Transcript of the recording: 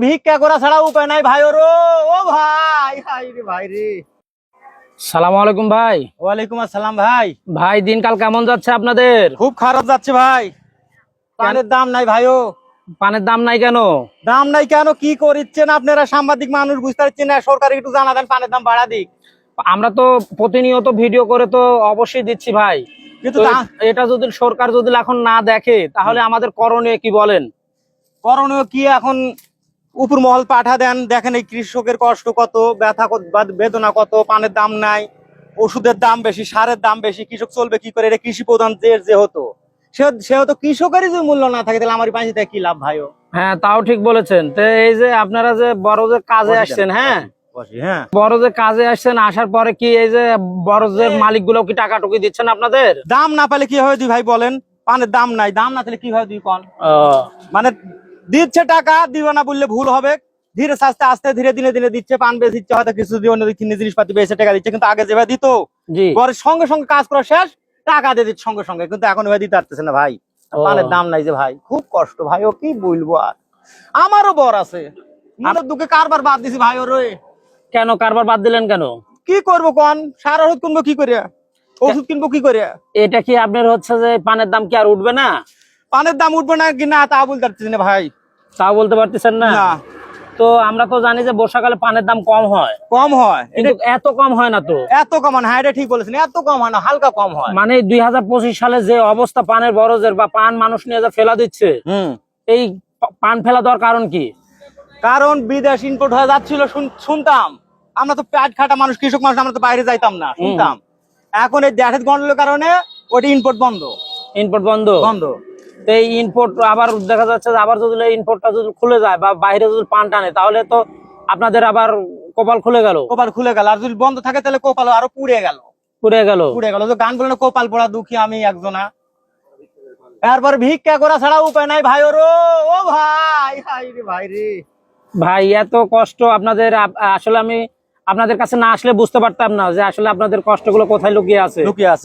ভিক্ষা করা ছাড়া উপায় নাই ভাই। ওর ও ভাই, হাই রে ভাই রে। সালামু আলাইকুম ভাই। ওয়ালাইকুম আসসালাম ভাই। ভাই দিনকাল কেমন যাচ্ছে আপনাদের? খুব খারাপ যাচ্ছে ভাই, পানের দাম নাই ভাইও। পানের দাম নাই কেন? দাম নাই কেন কি করিচ্ছেন আপনারা? সাংবাদিক মানুষ বুঝতে পারছেন না, সরকার একটু জানা দেন, পানের দাম বাড়া দিক। আমরা তো প্রতিনিয়ত ভিডিও করে তো অবশ্যই দিচ্ছি ভাই, কিন্তু তো এটা যদি সরকার যদি এখন না দেখে তাহলে আমাদের করণীয় কি বলেন? করণীয় কি এখন? উপর মহল পাঠা দেন, দেখেন এই কৃষকের কষ্ট কত, ব্যথা কত, বেদনা কত। পানের দাম নাই, ওষুধের দাম বেশি, সারের দাম বেশি, কৃষক চলবে কি করে? এটা কৃষি প্রধান দেশ যেহেতু, সেহেতু কৃষকেরই যদি মূল্য না থাকে তাহলে আমার পাঁচি থেকে কি লাভ ভাইও? হ্যাঁ তাও ঠিক বলেছেন। তো এই যে আপনারা যে বড় যে কাজে আসছেন, হ্যাঁ হ্যাঁ, বড় যে কাজে আসছেন, আসার পরে কি এই যে বড় যে মালিক গুলো কি টাকা টুকি দিচ্ছেন আপনাদের? দাম না পেলে কি হয় দুই ভাই বলেন? পানের দাম নাই, দাম না পেলে কি হয় দুই কন? মানে দিচ্ছে টাকা, দিব না বললে ভুল হবে। ধীরে আস্তে আস্তে ধীরে দিনে দিনে দিচ্ছে, পান বেশি দিচ্ছে, হয়তো কিছু দিয়ে অন্য জিনিসপাতি বেশি টাকা দিচ্ছে, কিন্তু আগে যেভাবে দিত জি পরের সঙ্গে সঙ্গে কাজ করা শেষ, টাকা দিয়ে দিচ্ছে সঙ্গে সঙ্গে, কিন্তু এখন এভাবে দিতে পারতেছে না ভাই। পানের দাম নাই যে ভাই, খুব কষ্ট ভাই। ও কি বলবো আর, আমারও বর আছে, মনের দুঃখে কারবার বাদ দিছি ভাই। ওর কেন কারবার বাদ দিলেন কেন? কি করবো কন? সার ওষুধ কিনবো কি করে, ওষুধ কিনবো কি করে? এটা কি আপনার হচ্ছে যে পানের দাম কি আর উঠবে না? পানের দাম উঠবে না কি না তা বলতে পারতেছি না ভাই। তা বলতে পারতেছেন না? না, তো আমরা তো জানি যে বর্ষাকালে পানের দাম কম হয়, কম হয়, কিন্তু এত কম হয় না তো। এত কম হয় না। হ্যাঁ, এটা ঠিক বলেছেন, এত কম হয় না, হালকা কম হয়। মানে 2025 সালে যে অবস্থা পানের বরজের বা পান মানুষ নিয়ে যা ফেলা দিচ্ছে, এই পান ফেলা দেওয়ার কারণ কি? কারণ বিদেশ ইম্পোর্ট হয়ে যাচ্ছিল, শুনতাম। আমরা তো পেট খাটা মানুষ, কৃষক মানুষ, আমরা তো বাইরে যাইতাম না, শুনতাম। এখন এই দেশের গন্ডলের কারণে ওটি ইম্পোর্ট বন্ধ। ইম্পোর্ট বন্ধ বন্ধ। তো এই ইম্পোর্ট আবার দেখা যাচ্ছে যে আবার যদি ইম্পোর্টটা যদি খুলে যায় বা বাইরে যদি পান টানে তাহলে তো আপনাদের আবার কপাল খুলে গেল। কপাল খুলে গেল, আর যদি বন্ধ থাকে তাহলে কপাল আরো পুড়ে গেল। পুড়ে গেল। পুড়ে গেল তো গান বলে না, কপাল পোড়া দুঃখী আমি একজনা। এরপর ভিক্ষা করা ছাড়া উপায় নাই ভাই। ওর ও ভাই, হাই রে ভাই রে। ভাই এত কষ্ট আপনাদের, আসলে আমি আপনাদের কাছে না আসলে বুঝতে পারতাম না যে আসলে আপনাদের কষ্টগুলো কোথায় লুকিয়ে আছে। লুকিয়ে আছে।